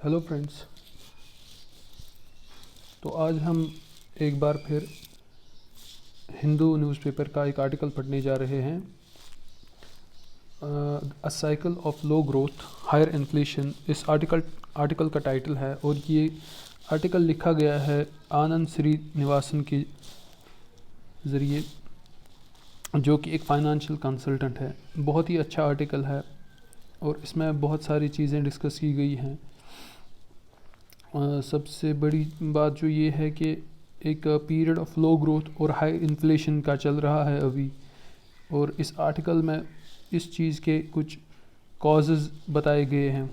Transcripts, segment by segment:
Hello friends. तो आज हम एक बार फिर हिंदू न्यूज़पेपर का एक आर्टिकल पढ़ने जा रहे हैं। A cycle of low growth higher inflation इस आर्टिकल का टाइटल है और ये आर्टिकल लिखा गया है आनंद श्रीनिवासन के ज़रिए, जो कि एक फ़ाइनेंशियल कंसल्टेंट है। बहुत ही अच्छा आर्टिकल है और इसमें बहुत सारी चीज़ें डिस्कस की गई हैं। सबसे बड़ी बात जो ये है कि एक पीरियड ऑफ लो ग्रोथ और हाई इन्फ्लेशन का चल रहा है अभी, और इस आर्टिकल में इस चीज़ के कुछ कॉजेज़ बताए गए हैं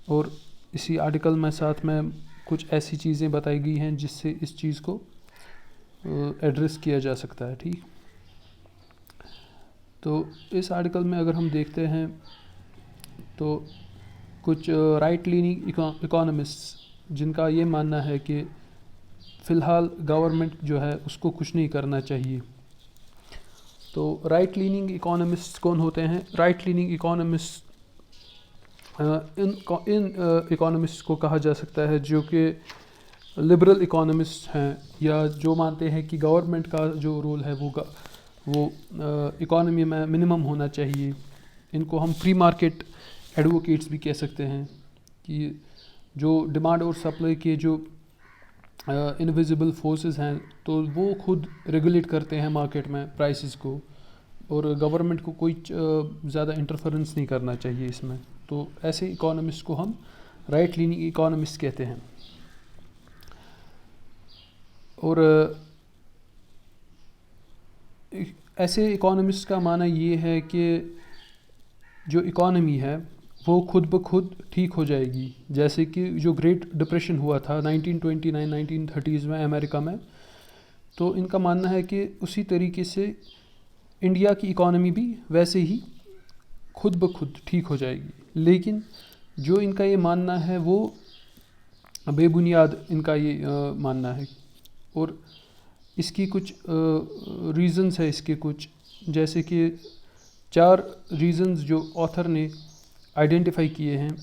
और इसी आर्टिकल में साथ में कुछ ऐसी चीज़ें बताई गई हैं जिससे इस चीज़ को एड्रेस किया जा सकता है। ठीक, तो इस आर्टिकल में अगर हम देखते हैं तो कुछ राइट लीनिंग इकोनॉमिस्ट जिनका ये मानना है कि फ़िलहाल गवर्नमेंट जो है उसको कुछ नहीं करना चाहिए। तो राइट लीनिंग इकोनॉमिस्ट कौन होते हैं? राइट लीनिंग इकोनॉमिस्ट इन इकोनॉमिस्ट को कहा जा सकता है जो कि लिबरल इकोनॉमिस्ट हैं, या जो मानते हैं कि गवर्नमेंट का जो रोल है वो इकोनॉमी में मिनिमम होना चाहिए। इनको हम फ्री मार्केट एडवोकेट्स भी कह सकते हैं कि जो डिमांड और सप्लाई के जो इनविजिबल फोर्सेस हैं तो वो खुद रेगुलेट करते हैं मार्केट में प्राइसेस को, और गवर्नमेंट को कोई ज़्यादा इंटरफेरेंस नहीं करना चाहिए इसमें। तो ऐसे इकोनॉमिस्ट को हम राइट लीनिंग इकोनॉमिस्ट कहते हैं। और ऐसे इकोनॉमिस्ट का मानना ये है कि जो इकोनॉमी है वो खुद ब खुद ठीक हो जाएगी। जैसे कि जो ग्रेट डिप्रेशन हुआ था 1929-1930s में अमेरिका में, तो इनका मानना है कि उसी तरीके से इंडिया की इकोनॉमी भी वैसे ही खुद ब खुद ठीक हो जाएगी। लेकिन जो इनका ये मानना है वो बेबुनियाद इनका ये मानना है, और इसकी कुछ रीज़न्स है इसके कुछ, जैसे कि 4 रीज़न्स जो ऑथर ने आइडेंटिफाई किए हैं।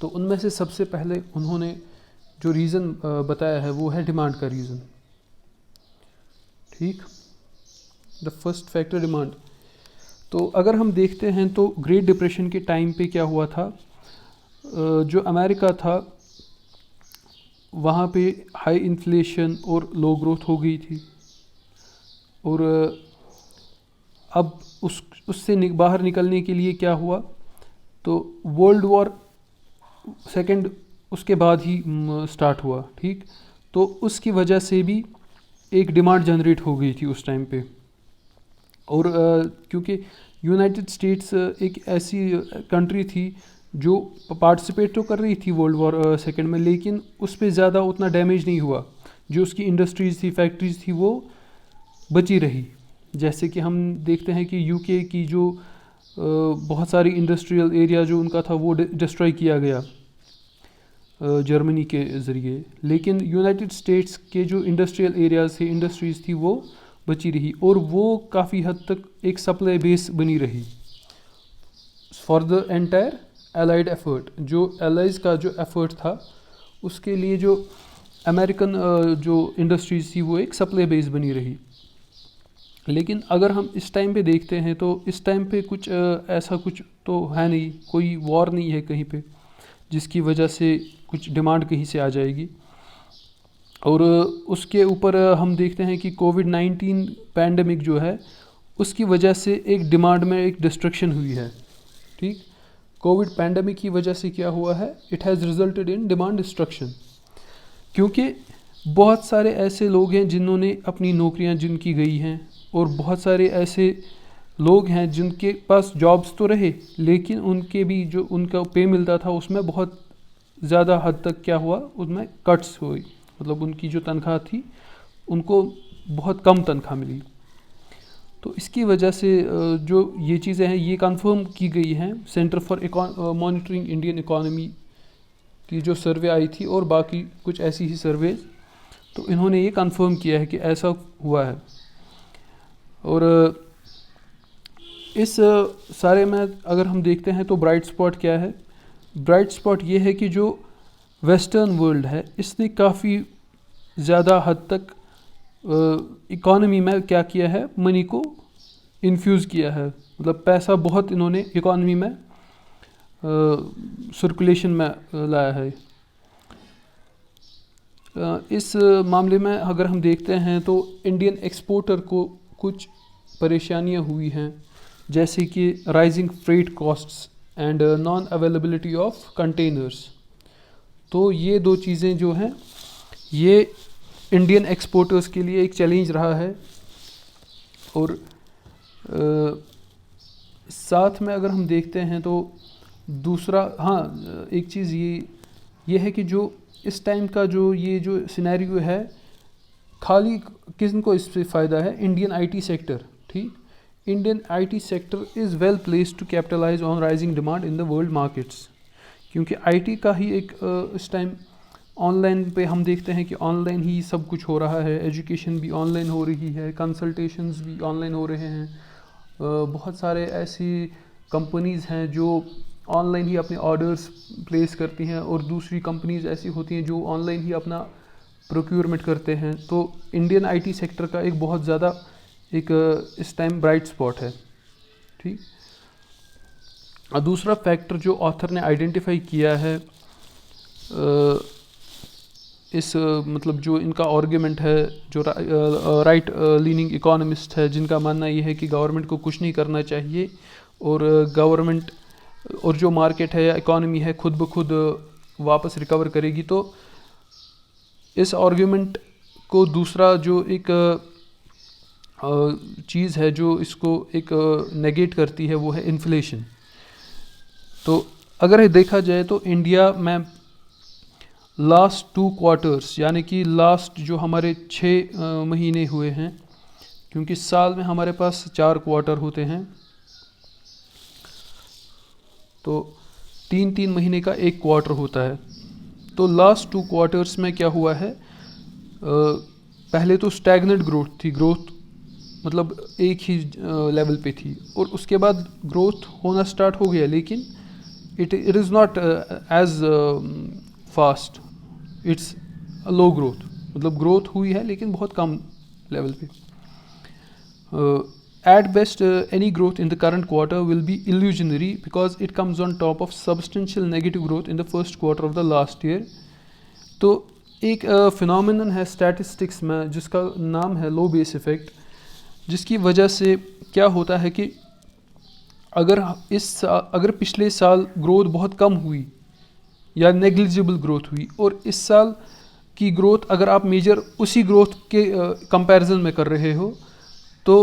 तो उनमें से सबसे पहले उन्होंने जो रीज़न बताया है वो है डिमांड का रीज़न। ठीक, द फर्स्ट फैक्टर डिमांड। तो अगर हम देखते हैं तो ग्रेट डिप्रेशन के टाइम पे क्या हुआ था, जो अमेरिका था वहाँ पे हाई इन्फ्लेशन और लो ग्रोथ हो गई थी, और अब उससे बाहर निकलने के लिए क्या हुआ, तो वर्ल्ड वॉर सेकंड उसके बाद ही स्टार्ट हुआ। ठीक, तो उसकी वजह से भी एक डिमांड जनरेट हो गई थी उस टाइम पे। और क्योंकि यूनाइटेड स्टेट्स एक ऐसी कंट्री थी जो पार्टिसिपेट तो कर रही थी वर्ल्ड वॉर सेकंड में, लेकिन उस पर ज़्यादा उतना डैमेज नहीं हुआ। जो उसकी इंडस्ट्रीज़ थी, फैक्ट्रीज़ थी, वो बची रही। जैसे कि हम देखते हैं कि यूके की जो बहुत सारी इंडस्ट्रियल एरिया जो उनका था वो डिस्ट्रॉय किया गया जर्मनी के ज़रिए, लेकिन यूनाइटेड स्टेट्स के जो इंडस्ट्रियल एरियाज़ थे, इंडस्ट्रीज़ थी, वो बची रही और वो काफ़ी हद तक एक सप्लाई बेस बनी रही for the entire allied effort. जो एलाइज का जो एफर्ट था उसके लिए जो अमेरिकन जो इंडस्ट्रीज़ थी वो एक सप्लाई बेस बनी रही। लेकिन अगर हम इस टाइम पे देखते हैं तो इस टाइम पे कुछ ऐसा कुछ तो है नहीं, कोई वॉर नहीं है कहीं पे जिसकी वजह से कुछ डिमांड कहीं से आ जाएगी। और उसके ऊपर हम देखते हैं कि कोविड-19 पैंडमिक जो है उसकी वजह से एक डिमांड में एक डिस्ट्रक्शन हुई है। ठीक, कोविड पैंडमिक की वजह से क्या हुआ है, it has resulted in demand destruction, क्योंकि बहुत सारे ऐसे लोग हैं जिन्होंने अपनी नौकरियां जिनकी गई हैं, और बहुत सारे ऐसे लोग हैं जिनके पास जॉब्स तो रहे लेकिन उनके भी जो उनका पे मिलता था उसमें बहुत ज़्यादा हद तक क्या हुआ, उसमें कट्स हुई। मतलब उनकी जो तनख्वाह थी उनको बहुत कम तनख्वाह मिली। तो इसकी वजह से जो ये चीज़ें हैं ये कंफर्म की गई हैं centre for monitoring Indian economy की जो सर्वे आई थी, और बाकी कुछ ऐसी ही सर्वेज, तो इन्होंने ये कंफर्म किया है कि ऐसा हुआ है। और इस सारे में अगर हम देखते हैं तो ब्राइट स्पॉट क्या है, ब्राइट स्पॉट ये है कि जो वेस्टर्न वर्ल्ड है इसने काफ़ी ज़्यादा हद तक इकॉनमी में क्या किया है, मनी को इन्फ्यूज़ किया है, मतलब पैसा बहुत इन्होंने इकॉनमी में सर्कुलेशन में लाया है। इस मामले में अगर हम देखते हैं तो इंडियन एक्सपोर्टर को कुछ परेशानियां हुई हैं, जैसे कि rising freight costs and non availability of containers. तो ये दो चीज़ें जो हैं ये इंडियन एक्सपोर्टर्स के लिए एक चैलेंज रहा है। और साथ में अगर हम देखते हैं तो दूसरा, हाँ एक चीज़ ये है कि जो इस टाइम का जो ये जो सिनेरियो है, खाली किनको इससे फ़ायदा है, इंडियन आईटी सेक्टर। ठीक, Indian IT sector is well placed to capitalise on rising demand in the world markets, क्योंकि आईटी का ही एक इस टाइम ऑनलाइन पे हम देखते हैं कि ऑनलाइन ही सब कुछ हो रहा है, एजुकेशन भी ऑनलाइन हो रही है, कंसल्टेशंस भी ऑनलाइन हो रहे हैं। बहुत सारे ऐसी कंपनीज़ हैं जो ऑनलाइन ही अपने ऑर्डर्स प्लेस करती हैं, और दूसरी कंपनीज़ ऐसी होती हैं जो ऑनलाइन ही अपना प्रोक्योरमेंट करते हैं। तो इंडियन आईटी सेक्टर का एक बहुत ज़्यादा एक इस टाइम ब्राइट स्पॉट है। ठीक, और दूसरा फैक्टर जो ऑथर ने आइडेंटिफाई किया है इस मतलब जो इनका आर्ग्यूमेंट है, जो राइट लीनिंग इकोनॉमिस्ट है, जिनका मानना ये है कि गवर्नमेंट को कुछ नहीं करना चाहिए और गवर्नमेंट और जो मार्केट है या इकोनॉमी है खुद ब खुद वापस रिकवर करेगी। तो इस आर्ग्यूमेंट को दूसरा जो एक चीज़ है जो इसको एक नेगेट करती है वो है इन्फ्लेशन। तो अगर देखा जाए तो इंडिया में लास्ट 2 क्वार्टर्स यानी कि लास्ट जो हमारे 6 महीने हुए हैं, क्योंकि साल में हमारे पास 4 क्वार्टर होते हैं, तो 3-3 महीने का एक क्वार्टर होता है। तो लास्ट 2 क्वार्टर्स में क्या हुआ है, पहले तो स्टैग्नेंट ग्रोथ थी, ग्रोथ मतलब एक ही लेवल पे थी, और उसके बाद ग्रोथ होना स्टार्ट हो गया, लेकिन it is not as fast, it's low growth, मतलब ग्रोथ हुई है लेकिन बहुत कम लेवल पे। At best, any growth in the current quarter will be illusionary because it comes on top of substantial negative growth in the first quarter of the last year. तो एक phenomenon है statistics में जिसका नाम है लो base effect, जिसकी वजह से क्या होता है कि अगर पिछले साल ग्रोथ बहुत कम हुई या नेग्लिजिबल ग्रोथ हुई, और इस साल की ग्रोथ अगर आप मेजर उसी ग्रोथ के कंपैरिजन में कर रहे हो, तो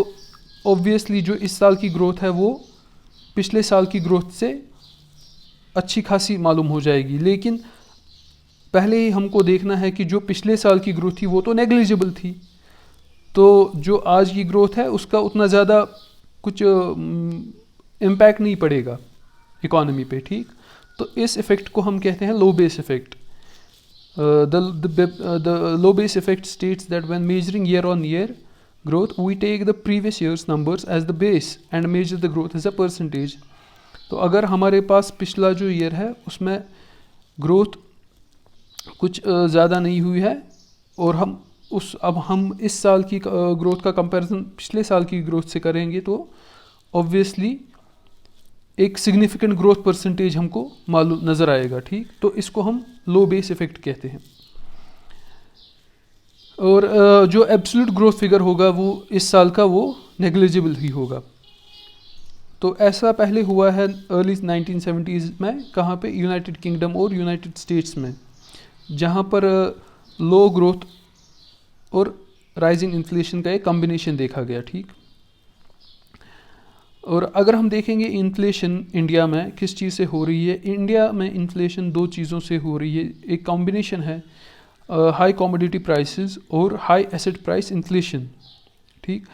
ऑब्वियसली जो इस साल की ग्रोथ है वो पिछले साल की ग्रोथ से अच्छी खासी मालूम हो जाएगी। लेकिन पहले ही हमको देखना है कि जो पिछले साल की ग्रोथ थी वो तो नेग्लिजिबल थी, तो जो आज की ग्रोथ है उसका उतना ज़्यादा कुछ इम्पैक्ट नहीं पड़ेगा इकोनॉमी पे। ठीक, तो इस इफ़ेक्ट को हम कहते हैं low base effect. The low base effect states that when measuring year on year growth, we take the previous year's numbers as the base and measure the growth as a percentage. तो अगर हमारे पास पिछला जो year है उसमें growth कुछ ज़्यादा नहीं हुई है, और अब हम इस साल की ग्रोथ का कंपैरिजन पिछले साल की ग्रोथ से करेंगे, तो ऑब्वियसली एक सिग्निफिकेंट ग्रोथ परसेंटेज हमको मालूम नज़र आएगा। ठीक, तो इसको हम लो बेस इफ़ेक्ट कहते हैं। और जो एब्सोल्यूट ग्रोथ फिगर होगा वो इस साल का वो नेग्लिजिबल ही होगा। तो ऐसा पहले हुआ है अर्ली 1970s में, कहाँ पे, यूनाइटेड किंगडम और यूनाइटेड स्टेट्स में, जहाँ पर लो ग्रोथ और राइजिंग इन्फ्लेशन का एक कॉम्बिनेशन देखा गया। ठीक, और अगर हम देखेंगे इन्फ्लेशन इंडिया में किस चीज़ से हो रही है, इंडिया में इन्फ्लेशन 2 चीज़ों से हो रही है। एक कॉम्बिनेशन है हाई कॉमोडिटी प्राइसेस और हाई एसेट प्राइस इन्फ्लेशन। ठीक,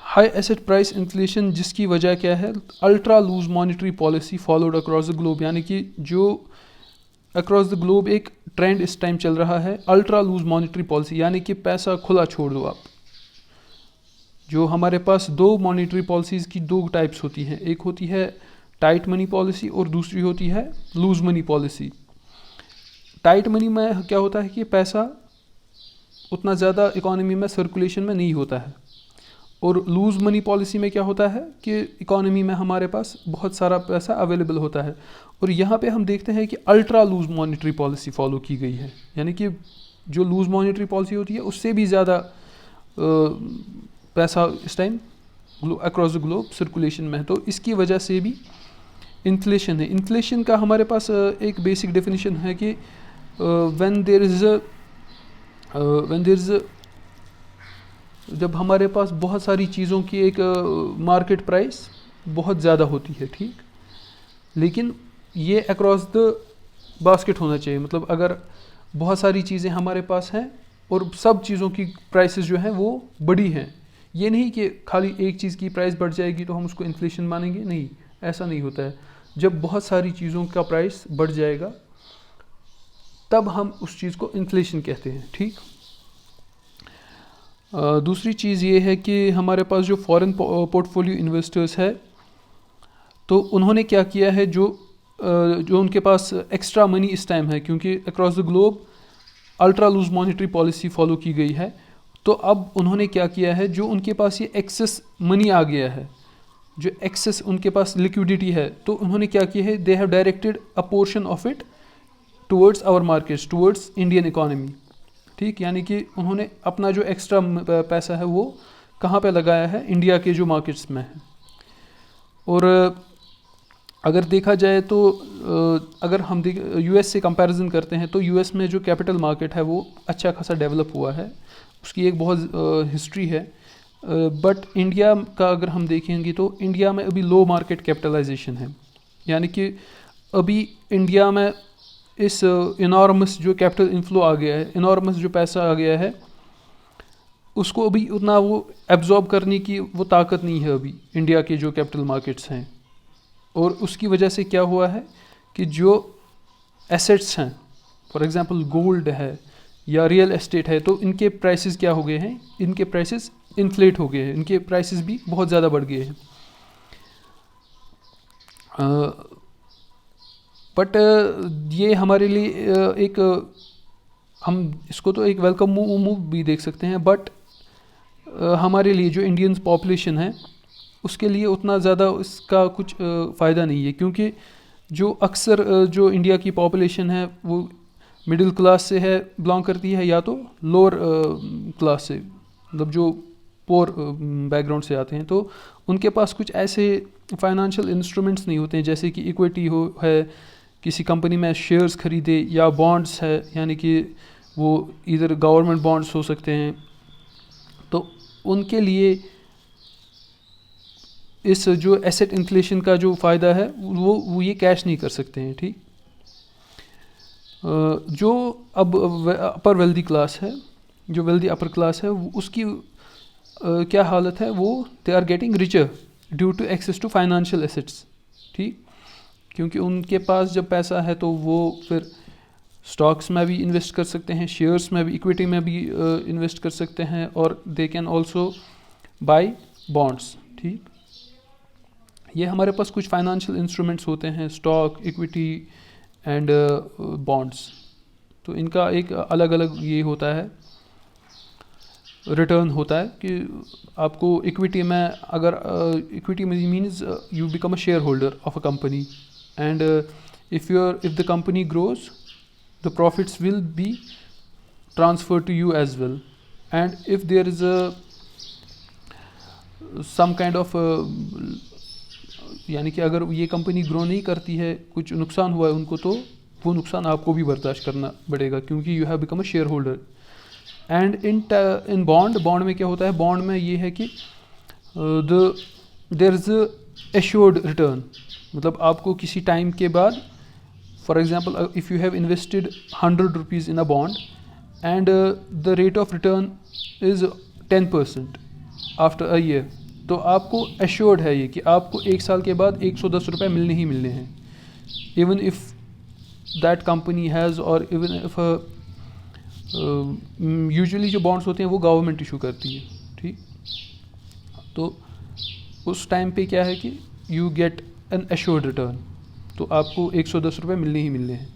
हाई एसेट प्राइस इन्फ्लेशन जिसकी वजह क्या है, ultra loose monetary policy followed across the globe, यानी कि जो अक्रॉस द ग्लोब एक ट्रेंड इस टाइम चल रहा है अल्ट्रा लूज मॉनेटरी पॉलिसी, यानी कि पैसा खुला छोड़ दो आप। जो हमारे पास 2 मॉनेटरी पॉलिसीज़ की 2 टाइप्स होती हैं, एक होती है टाइट मनी पॉलिसी और दूसरी होती है lose money policy. Tight money में क्या होता है कि पैसा उतना ज़्यादा इकोनॉमी में सर्कुलेशन में नहीं होता है, और लूज़ मनी पॉलिसी में क्या होता है कि इकोनॉमी में हमारे पास बहुत सारा पैसा अवेलेबल होता है। और यहाँ पे हम देखते हैं कि ultra loose monetary policy follow की गई है, यानी कि जो लूज़ मॉनेटरी पॉलिसी होती है उससे भी ज़्यादा पैसा इस time across the globe circulation में है। तो इसकी वजह से भी इन्फ्लेशन है। इन्फ्लेशन का हमारे पास एक बेसिक डेफिनेशन है कि व्हेन देयर इज़ जब हमारे पास बहुत सारी चीज़ों की एक मार्केट प्राइस बहुत ज़्यादा होती है, ठीक, लेकिन ये अक्रॉस द बास्केट होना चाहिए। मतलब अगर बहुत सारी चीज़ें हमारे पास हैं और सब चीज़ों की प्राइसेस जो हैं वो बड़ी हैं, ये नहीं कि खाली एक चीज़ की प्राइस बढ़ जाएगी तो हम उसको इन्फ्लेशन मानेंगे, नहीं, ऐसा नहीं होता है। जब बहुत सारी चीज़ों का प्राइस बढ़ जाएगा तब हम उस चीज़ को इन्फ्लेशन कहते हैं, ठीक। दूसरी चीज़ ये है कि हमारे पास जो फॉरेन पोर्टफोलियो इन्वेस्टर्स है, तो उन्होंने क्या किया है, जो उनके पास एक्स्ट्रा मनी इस टाइम है, क्योंकि across the globe ultra loose monetary policy follow की गई है, तो अब उन्होंने क्या किया है, जो उनके पास ये एक्सेस मनी आ गया है, जो एक्सेस उनके पास लिक्विडिटी है, तो उन्होंने क्या किया है, they have directed a portion of it towards our markets, towards Indian economy, ठीक। यानी कि उन्होंने अपना जो एक्स्ट्रा पैसा है वो कहाँ पे लगाया है, इंडिया के जो मार्केट्स में है। और अगर देखा जाए तो अगर हम यूएस से कंपैरिजन करते हैं तो यूएस में जो कैपिटल मार्केट है वो अच्छा खासा डेवलप हुआ है, उसकी एक बहुत हिस्ट्री है। बट इंडिया का अगर हम देखेंगे तो इंडिया में अभी लो मार्केट कैपिटलाइजेशन है, यानी कि अभी इंडिया में इस इनॉर्मस जो कैपिटल इनफ्लो आ गया है, इनॉर्मस जो पैसा आ गया है, उसको अभी उतना वो एब्जॉर्ब करने की वो ताकत नहीं है अभी इंडिया के जो कैपिटल मार्केट्स हैं। और उसकी वजह से क्या हुआ है कि जो एसेट्स हैं, फॉर एग्जांपल गोल्ड है या रियल एस्टेट है, तो इनके प्राइसेस क्या हो गए हैं, इनके प्राइसेस इन्फ्लेट हो गए हैं, इनके प्राइसेस भी बहुत ज़्यादा बढ़ गए हैं। बट ये हमारे लिए एक हम इसको तो एक वेलकम मूव भी देख सकते हैं, बट हमारे लिए जो इंडियन पॉपुलेशन है उसके लिए उतना ज़्यादा इसका कुछ फ़ायदा नहीं है, क्योंकि जो अक्सर जो इंडिया की पॉपुलेशन है वो मिडिल क्लास से है, बिलोंग करती है, या तो लोअर क्लास से, मतलब जो पोर बैकग्राउंड से आते हैं, तो उनके पास कुछ ऐसे फाइनेंशियल इंस्ट्रूमेंट्स नहीं होते हैं, जैसे कि इक्विटी है, किसी कंपनी में शेयर्स खरीदे, या बॉन्ड्स है, यानी कि वो इधर गवर्नमेंट बॉन्ड्स हो सकते हैं, तो उनके लिए इस जो एसेट इन्फ्लेशन का जो फ़ायदा है वो ये कैश नहीं कर सकते हैं, ठीक। जो अब अपर वेल्दी क्लास है, जो वेल्दी अपर क्लास है, उसकी क्या हालत है, वो they are getting richer due to access to financial assets, ठीक, क्योंकि उनके पास जब पैसा है तो वो फिर स्टॉक्स में भी इन्वेस्ट कर सकते हैं, शेयर्स में भी, इक्विटी में भी इन्वेस्ट कर सकते हैं, और they can also buy bonds, ठीक। ये हमारे पास कुछ फाइनेंशियल इंस्ट्रूमेंट्स होते हैं, स्टॉक, इक्विटी एंड बॉन्ड्स, तो इनका एक अलग अलग ये होता है, रिटर्न होता है कि आपको इक्विटी में, अगर equity means you become a share holder of a company, and if the company grows the profits will be transferred to you as well, and if there is some kind of यानी कि अगर ये company grow नहीं करती है, कुछ नुकसान हुआ है उनको, तो वो नुकसान आपको भी बर्दाश्त करना पड़ेगा, क्योंकि you have become a share holder. And in bond में क्या होता है, बॉन्ड में ये है कि देयर इज एश्योर्ड रिटर्न, मतलब आपको किसी टाइम के बाद, for example if you have invested 100 rupees in a bond and the rate of return is 10% after a year, तो आपको assured है ये कि आपको एक साल के बाद 110 रुपये मिलने ही मिलने हैं, even if that company has, or even if usually जो bonds होते हैं वो गवर्नमेंट इशू करती है, ठीक। तो उस टाइम पे क्या है कि you get an assured return. तो आपको 110 रुपये मिलने ही मिलने हैं,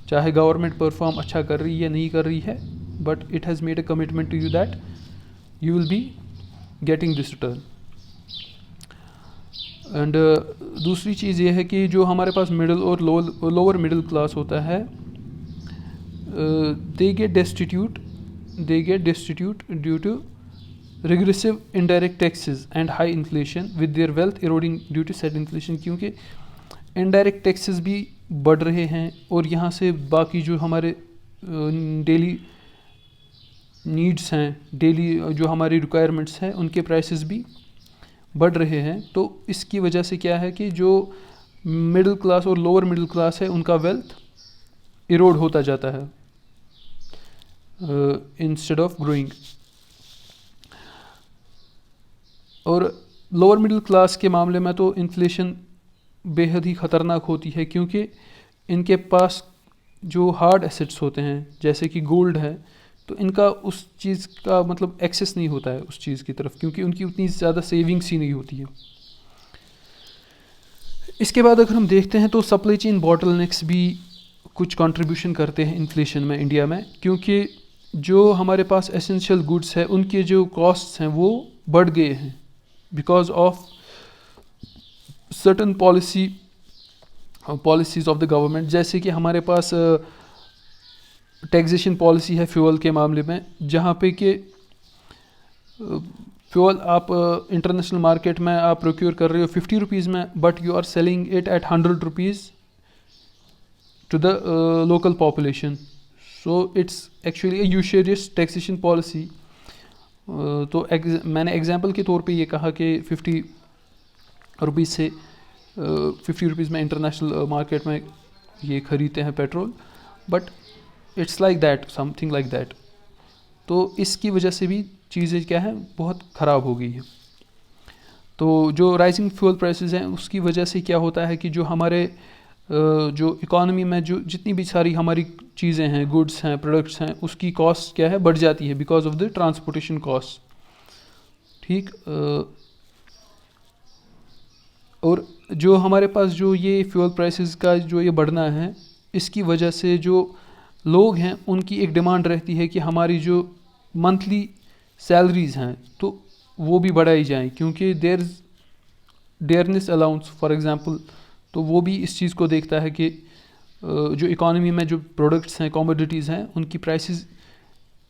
चाहे गवर्नमेंट परफॉर्म अच्छा कर रही है या नहीं कर रही है, but it has made a commitment to you that you will be getting this return. And दूसरी चीज़ ये है कि जो हमारे पास मिडिल और लोअर मिडिल क्लास होता है, they get destitute due to regressive indirect taxes and high inflation with their wealth eroding due to said inflation, क्योंकि इनडायरेक्ट टैक्सेस भी बढ़ रहे हैं और यहाँ से बाकी जो हमारे डेली नीड्स हैं, डेली जो हमारी रिक्वायरमेंट्स हैं, उनके प्राइसेस भी बढ़ रहे हैं। तो इसकी वजह से क्या है कि जो मिडिल क्लास और लोअर मिडिल क्लास है उनका वेल्थ इरोड होता जाता है इंस्टेड ऑफ ग्रोइंग। और लोअर मिडिल क्लास के मामले में तो इन्फ्लेशन बेहद ही ख़तरनाक होती है, क्योंकि इनके पास जो हार्ड एसेट्स होते हैं जैसे कि गोल्ड है, तो इनका उस चीज़ का मतलब एक्सेस नहीं होता है उस चीज़ की तरफ, क्योंकि उनकी उतनी ज़्यादा सेविंग्स ही नहीं होती है। इसके बाद अगर हम देखते हैं तो सप्लाई चेन बॉटलनेक्स भी कुछ कंट्रीब्यूशन करते हैं इन्फ्लेशन में इंडिया में, क्योंकि जो हमारे पास एसेंशियल गुड्स है उनके जो कॉस्ट्स हैं वो बढ़ गए हैं because of certain policies of the government. जैसे कि हमारे पास टैक्सेशन पॉलिसी है फ्यूल के मामले में, जहाँ पे कि फ्यूल आप इंटरनेशनल मार्केट में आप प्रोक्योर कर रहे हो 50 रुपीज़ में, but you are selling it at 100 rupees to the local population. So it's actually a usurious taxation policy. तो मैंने एग्जांपल के तौर पे ये कहा कि 50 रुपीज़ से 50 रुपीज़ में इंटरनेशनल मार्केट में ये ख़रीदते हैं petrol, but it's like that, something like that. तो इसकी वजह से भी चीज़ें क्या है, बहुत ख़राब हो गई है। तो जो राइजिंग फ्यूल प्राइसेस हैं उसकी वजह से क्या होता है कि जो हमारे जो इकॉनमी में जो जितनी भी सारी हमारी चीज़ें हैं, गुड्स हैं, प्रोडक्ट्स हैं, उसकी कॉस्ट क्या है, बढ़ जाती है because of the transportation cost. ठीक। और जो हमारे पास जो ये फ्यूल प्राइसेस का जो ये बढ़ना है, इसकी वजह से जो लोग हैं उनकी एक डिमांड रहती है कि हमारी जो मंथली सैलरीज़ हैं तो वो भी बढ़ाई जाएं, क्योंकि डेयरनेस अलाउंस फॉर एग्ज़ाम्पल, तो वो भी इस चीज़ को देखता है कि जो इकॉनमी में जो प्रोडक्ट्स हैं, कमोडिटीज़ हैं, उनकी प्राइसेस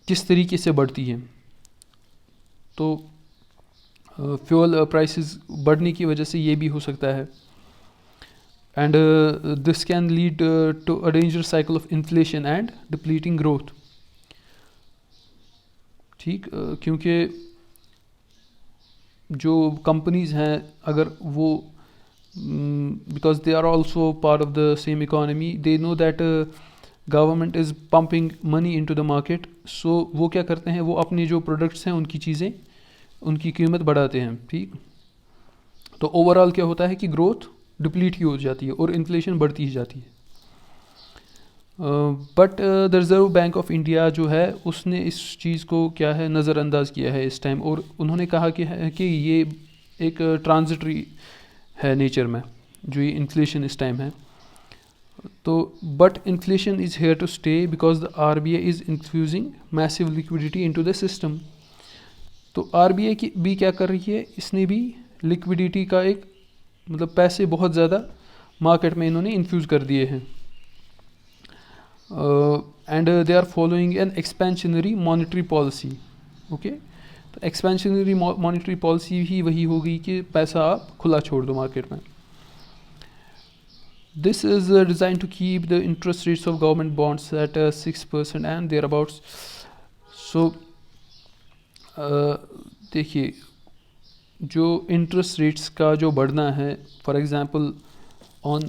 किस तरीके से बढ़ती हैं। तो फ्यूल प्राइसेस बढ़ने की वजह से ये भी हो सकता है। And this can lead to a dangerous cycle of inflation and depleting growth. ठीक। क्योंकि जो कंपनीज़ हैं अगर वो because they are also part of the same economy, they know that government is pumping money into the market, so वो क्या करते हैं, वो अपनी जो प्रोडक्ट्स हैं उनकी चीज़ें, उनकी कीमत बढ़ाते हैं। ठीक। तो ओवरऑल क्या होता है कि ग्रोथ डिप्लीट ही हो जाती है और इन्फ्लेशन बढ़ती ही जाती है। But the reserve bank of India जो है उसने इस चीज़ को क्या है नज़रअंदाज किया है इस टाइम, और उन्होंने कहा कि ये एक ट्रांजिटरी है नेचर में जो ये इन्फ्लेशन इस टाइम है। तो but inflation is here to stay because the RBI is infusing massive liquidity into the system. तो RBI की भी क्या कर रही है, इसने भी लिक्विडिटी का एक मतलब पैसे बहुत ज़्यादा मार्केट में इन्होंने इन्फ्यूज़ कर दिए हैं। And they are following an expansionary monetary policy. Okay, तो एक्सपेंशनरी मॉनेटरी पॉलिसी ही वही होगी कि पैसा आप खुला छोड़ दो मार्केट में। This is design to keep the interest rates of government bonds at 6% and thereabouts. So देखिए, जो इंटरेस्ट रेट्स का जो बढ़ना है, for example on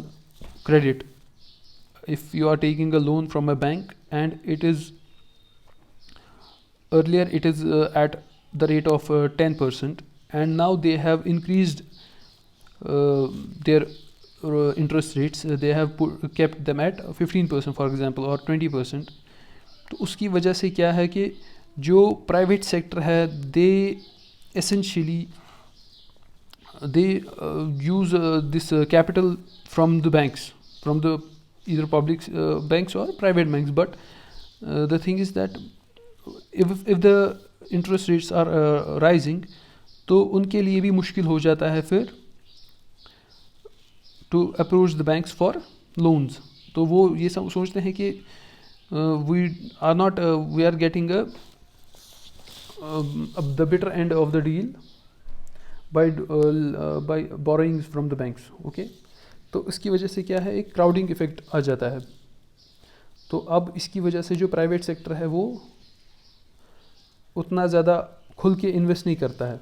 credit, if you are taking a loan from a bank and it is earlier it is at the rate of 10%, and now they have increased their interest rates. They have kept them at 15% for example or 20%. तो उसकी वजह से क्या है कि जो private sector है, दे essentially they use this capital from the banks, from the either public banks or private banks. But the thing is that if the interest rates are rising, तो उनके लिए भी मुश्किल हो जाता है फिर to approach the banks for loans. तो वो ये सब सोचते हैं कि we are getting the better end of the deal by borrowings from the banks. Okay, तो इसकी वजह से क्या है, एक क्राउडिंग इफेक्ट आ जाता है. तो अब इसकी वजह से जो प्राइवेट सेक्टर है वो उतना ज़्यादा खुल के इन्वेस्ट नहीं करता है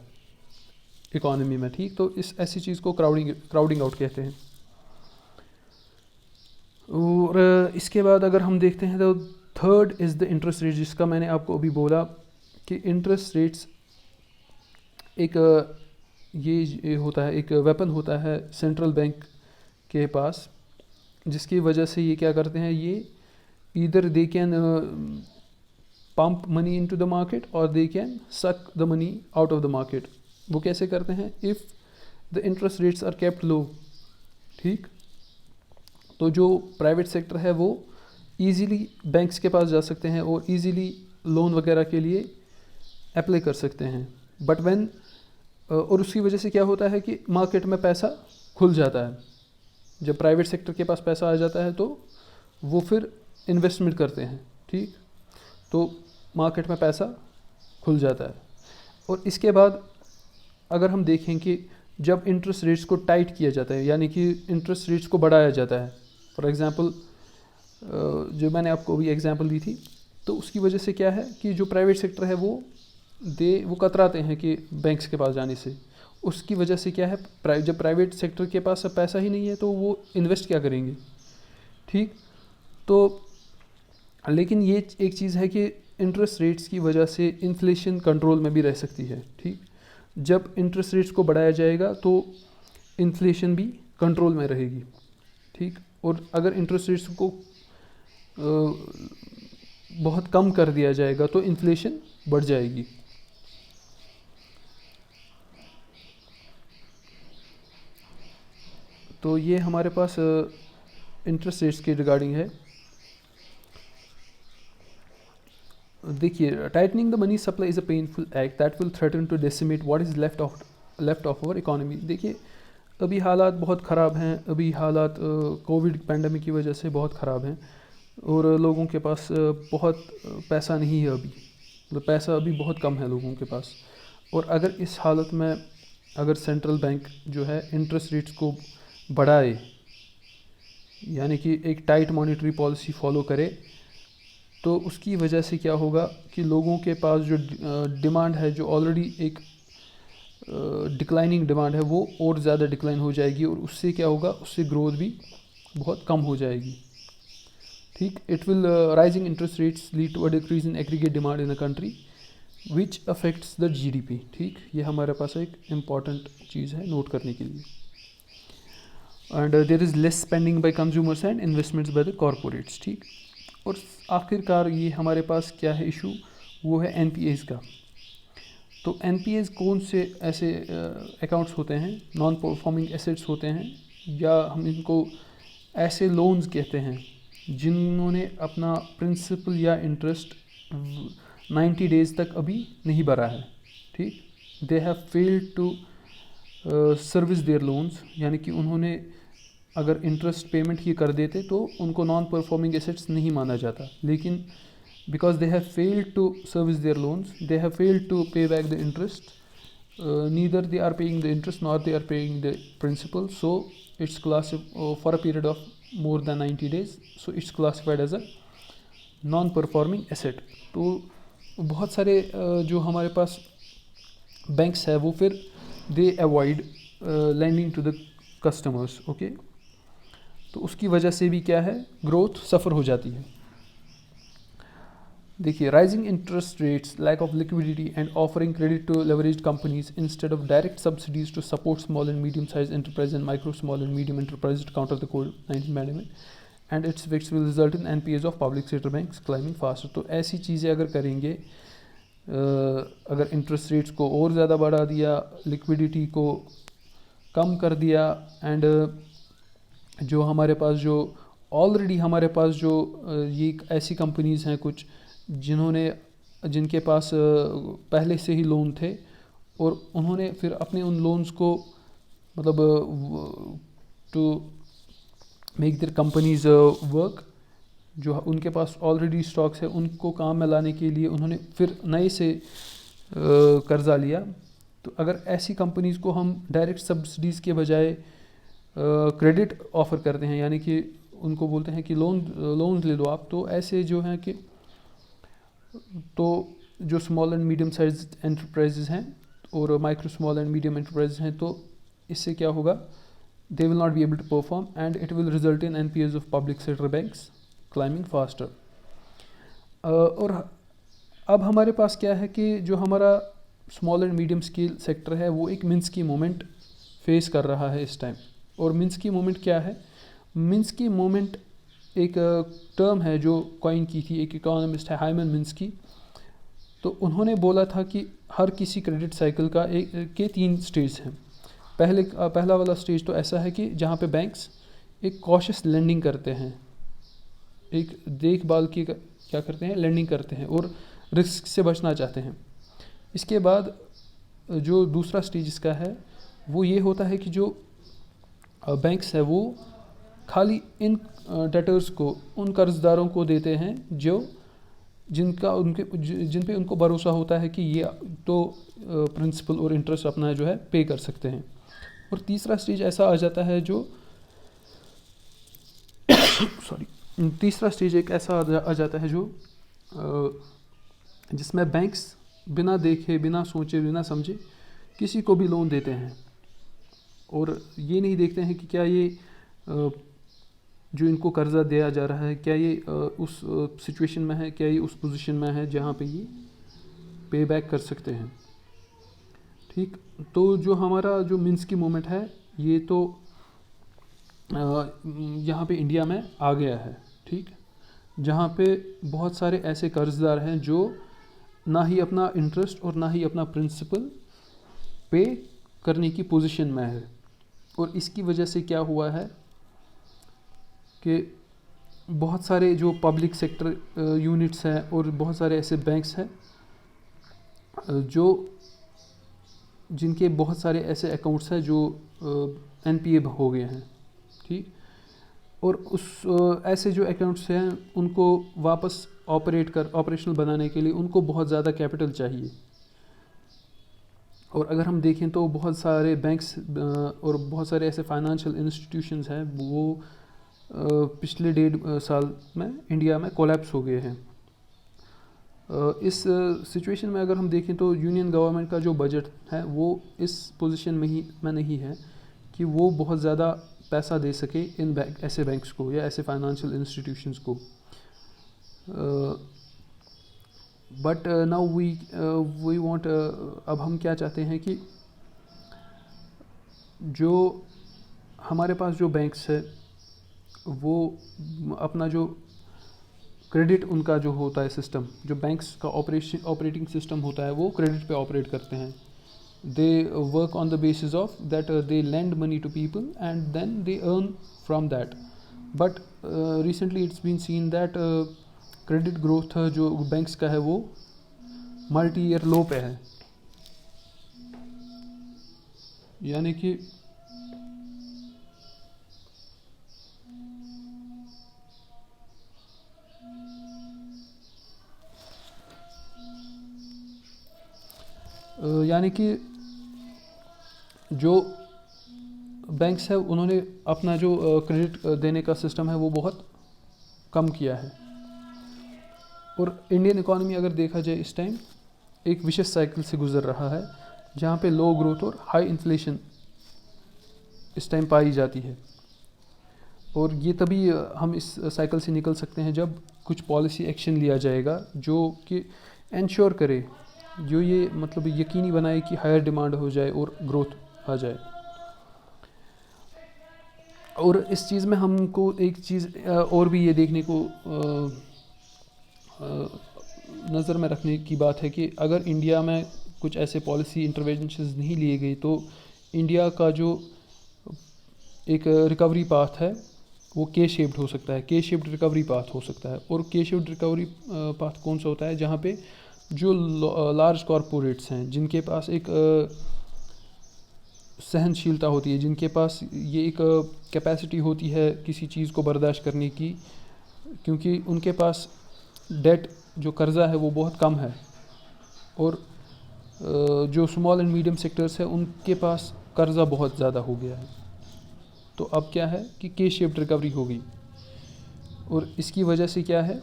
इकोनॉमी में. ठीक, तो इस ऐसी चीज़ को क्राउडिंग आउट कहते हैं. और इसके बाद अगर हम देखते हैं तो third is the interest rate, जिसका मैंने आपको अभी बोला कि इंटरेस्ट रेट्स एक ये होता है, एक वेपन होता है सेंट्रल बैंक के पास, जिसकी वजह से ये क्या करते हैं, ये either they can pump money into the market और they can suck the money out of the market. वो कैसे करते हैं, if the interest rates are kept low. ठीक, तो जो प्राइवेट सेक्टर है वो ईज़िली बैंक्स के पास जा सकते हैं और ईज़िली लोन वगैरह के लिए अप्लाई कर सकते हैं. बट व्हेन और उसकी वजह से क्या होता है कि मार्केट में पैसा खुल जाता है. जब प्राइवेट सेक्टर के पास पैसा आ जाता है तो वो फिर इन्वेस्टमेंट करते हैं. ठीक, तो मार्केट में पैसा खुल जाता है. और इसके बाद अगर हम देखें कि जब इंटरेस्ट रेट्स को टाइट किया जाता है, यानी कि इंटरेस्ट रेट्स को बढ़ाया जाता है, फॉर एग्ज़ाम्पल जो मैंने आपको अभी एग्ज़ाम्पल दी थी, तो उसकी वजह से क्या है कि जो प्राइवेट सेक्टर है वो कतराते हैं कि बैंक्स के पास जाने से. उसकी वजह से क्या है, जब प्राइवेट सेक्टर के पास अब पैसा ही नहीं है तो वो इन्वेस्ट क्या करेंगे. ठीक, तो लेकिन ये एक चीज़ है कि इंटरेस्ट रेट्स की वजह से इन्फ्लेशन कंट्रोल में भी रह सकती है. ठीक, जब इंटरेस्ट रेट्स को बढ़ाया जाएगा तो इन्फ्लेशन भी कंट्रोल में रहेगी. ठीक, और अगर इंटरेस्ट रेट्स को बहुत कम कर दिया जाएगा तो इन्फ्लेशन बढ़ जाएगी. तो ये हमारे पास इंटरेस्ट रेट्स के रिगार्डिंग है. देखिए, tightening the money supply is a painful act that will threaten to decimate what is left of our economy. देखिए, अभी हालात बहुत ख़राब हैं. अभी हालात कोविड पैंडमिक की वजह से बहुत ख़राब हैं और लोगों के पास बहुत पैसा नहीं है अभी. मतलब पैसा अभी बहुत कम है लोगों के पास. और अगर इस हालत में अगर सेंट्रल बैंक जो है इंटरेस्ट रेट्स को बढ़ाए, यानी कि एक टाइट मॉनेटरी पॉलिसी फॉलो करे, तो उसकी वजह से क्या होगा कि लोगों के पास जो डिमांड है, जो ऑलरेडी एक डिक्लाइनिंग डिमांड है, वो और ज़्यादा डिक्लाइन हो जाएगी. और उससे क्या होगा, उससे ग्रोथ भी बहुत कम हो जाएगी. ठीक, it will rising interest rates lead to a decrease in aggregate demand in a country which affects the GDP. ठीक, ये हमारे पास एक इम्पॉर्टेंट चीज़ है नोट करने के लिए. And there is less spending by consumers and investments by the corporates. ठीक, और आखिरकार ये हमारे पास क्या है इशू, वो है NPAs का. तो NPAs कौन से ऐसे अकाउंट्स होते हैं, नॉन परफॉर्मिंग एसेट्स होते हैं, या हम इनको ऐसे लोन्स कहते हैं जिन्होंने अपना प्रिंसिपल या इंटरेस्ट 90 डेज़ तक अभी नहीं भरा है. ठीक, they have failed to service their loans, यानी कि उन्होंने अगर इंटरेस्ट पेमेंट ही कर देते तो उनको नॉन परफॉर्मिंग एसेट्स नहीं माना जाता. लेकिन because they have failed to service their loans, they have failed to pay back the interest, neither they are paying the interest nor they are paying the principal, so it's classified for a period of more than 90 days, so it's classified as a non performing asset. तो बहुत सारे जो हमारे पास banks है वो फिर they avoid lending to the customers. Okay, तो उसकी वजह से भी क्या है, ग्रोथ सफ़र हो जाती है. देखिए, rising interest rates, lack of liquidity and offering credit to leveraged companies instead of direct subsidies to support small and medium size enterprise and micro small and medium enterprise to counter the कोविड-19 pandemic and its effects will result in NPAs of public sector banks climbing faster. तो ऐसी चीज़ें अगर करेंगे, अगर interest rates को और ज़्यादा बढ़ा दिया, लिक्विडिटी को कम कर दिया। एंड जो हमारे पास जो ऑलरेडी हमारे पास जो ये ऐसी कंपनीज़ हैं कुछ जिनके पास पहले से ही लोन थे, और उन्होंने फिर अपने उन लोन्स को मतलब to make their companies work, जो उनके पास ऑलरेडी स्टॉक्स है उनको काम में लाने के लिए उन्होंने फिर नए से कर्ज़ा लिया। तो अगर ऐसी कंपनीज़ को हम डायरेक्ट सब्सिडीज़ के बजाय क्रेडिट ऑफ़र करते हैं, यानी कि उनको बोलते हैं कि लोन्स ले लो आप, तो ऐसे जो हैं कि तो जो small and medium size enterprises हैं और micro small and medium enterprises हैं, तो इससे क्या होगा, they will not be able to perform and it will result in NPAs of public sector banks climbing faster। और अब हमारे पास क्या है कि जो हमारा small and medium scale sector है वो एक मिन्स्की मोमेंट फेस कर रहा है इस टाइम। और मिन्स्की मोमेंट क्या है? मिन्स्की मोमेंट एक टर्म है जो कॉइन की थी एक इकोनॉमिस्ट है हाइमन मिन्स्की। तो उन्होंने बोला था कि हर किसी क्रेडिट साइकिल के 3 स्टेज हैं। पहला वाला स्टेज तो ऐसा है कि जहाँ पे बैंक्स एक कॉशियस लेंडिंग करते हैं, एक देखभाल की क्या करते हैं, लेंडिंग करते हैं और रिस्क से बचना चाहते हैं। इसके बाद जो दूसरा स्टेज इसका है वो ये होता है कि जो बैंक्स है वो खाली इन डेटर्स को, उन कर्जदारों को देते हैं जिन पे उनको भरोसा होता है कि ये तो प्रिंसिपल और इंटरेस्ट अपना जो है पे कर सकते हैं। और तीसरा स्टेज ऐसा आ जाता है जो तीसरा स्टेज एक ऐसा आ जाता है जो जिसमें बैंक्स बिना देखे, बिना सोचे, बिना समझे किसी को भी लोन देते हैं और ये नहीं देखते हैं कि क्या ये जो इनको कर्ज़ा दिया जा रहा है क्या ये उस सिचुएशन में है, क्या ये उस पोजीशन में है जहाँ पे ये पे बैक कर सकते हैं। ठीक, तो जो हमारा जो मिन्स्की मोमेंट है ये तो यहाँ पे इंडिया में आ गया है। ठीक, जहाँ पे बहुत सारे ऐसे कर्जदार हैं जो ना ही अपना इंटरेस्ट और ना ही अपना प्रिंसिपल पे करने की पोजीशन में है। और इसकी वजह से क्या हुआ है कि बहुत सारे जो पब्लिक सेक्टर यूनिट्स हैं और बहुत सारे ऐसे बैंक्स हैं जो जिनके बहुत सारे ऐसे अकाउंट्स हैं जो NPA हो गए हैं। ठीक, और उस ऐसे जो अकाउंट्स हैं उनको वापस ऑपरेशनल बनाने के लिए उनको बहुत ज़्यादा कैपिटल चाहिए। और अगर हम देखें तो बहुत सारे बैंक्स और बहुत सारे ऐसे फाइनेंशियल इंस्टीट्यूशंस हैं वो पिछले 1.5 साल में इंडिया में कोलैप्स हो गए हैं। इस सिचुएशन में अगर हम देखें तो यूनियन गवर्नमेंट का जो बजट है वो इस पोजीशन में नहीं है कि वो बहुत ज़्यादा पैसा दे सके इन ऐसे बैंक्स को या ऐसे फाइनेंशियल इंस्टीट्यूशंस को। बट नाउ वी वांट, अब हम क्या चाहते हैं कि जो हमारे पास जो बैंक्स है वो अपना जो क्रेडिट उनका जो होता है सिस्टम, जो बैंक्स का ऑपरेटिंग सिस्टम होता है वो क्रेडिट पे ऑपरेट करते हैं। They work on the basis of that they lend money to people and then they earn from that. But recently it's been seen that credit growth जो banks का है वो मल्टी ईयर लो पे है, यानी कि जो बैंक्स है उन्होंने अपना जो क्रेडिट देने का सिस्टम है वो बहुत कम किया है। और इंडियन इकॉनमी अगर देखा जाए इस टाइम एक विशेष साइकिल से गुजर रहा है जहाँ पे लो ग्रोथ और हाई इन्फ्लेशन इस टाइम पाई जाती है। और ये तभी हम इस साइकिल से निकल सकते हैं जब कुछ पॉलिसी एक्शन लिया जाएगा जो कि इंश्योर करे, जो ये मतलब यकीनी बनाए कि हायर डिमांड हो जाए और ग्रोथ आ जाए। और इस चीज़ में हमको एक चीज़ और भी ये देखने को नज़र में रखने की बात है कि अगर इंडिया में कुछ ऐसे पॉलिसी इंटरवेंशंस नहीं लिए गए तो इंडिया का जो एक रिकवरी पाथ है वो के शेप्ड हो सकता है, के शेप्ड रिकवरी पाथ हो सकता है। और के शेप्ड रिकवरी पाथ कौन सा होता है, जहाँ पे जो लार्ज कॉरपोरेट्स हैं जिनके पास एक सहनशीलता होती है, जिनके पास ये एक कैपेसिटी होती है किसी चीज़ को बर्दाश्त करने की, क्योंकि उनके पास डेट जो कर्ज़ा है वो बहुत कम है, और जो स्मॉल एंड मीडियम सेक्टर्स है उनके पास कर्ज़ा बहुत ज़्यादा हो गया है। तो अब क्या है कि के शेप्ड रिकवरी हो गई, और इसकी वजह से क्या है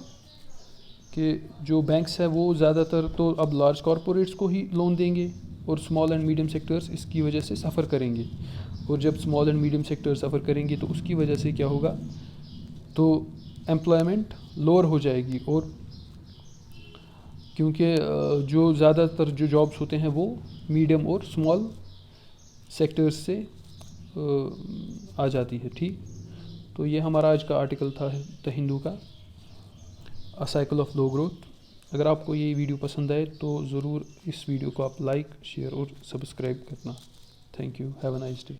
कि जो बैंक्स है वो ज़्यादातर तो अब लार्ज कॉरपोरेट्स को ही लोन देंगे, और स्मॉल एंड मीडियम सेक्टर्स इसकी वजह से सफ़र करेंगे। और जब स्मॉल एंड मीडियम सेक्टर सफ़र करेंगे तो उसकी वजह से क्या होगा, तो एम्प्लॉयमेंट लोअर हो जाएगी। और क्योंकि जो ज़्यादातर जो जॉब्स होते हैं वो मीडियम और स्मॉल सेक्टर्स से आ जाती है। ठीक, तो ये हमारा आज का आर्टिकल था द हिंदू का, अ साइकिल ऑफ लो ग्रोथ। अगर आपको ये वीडियो पसंद आए तो ज़रूर इस वीडियो को आप लाइक, शेयर और सब्सक्राइब करना। Thank you, have a nice day.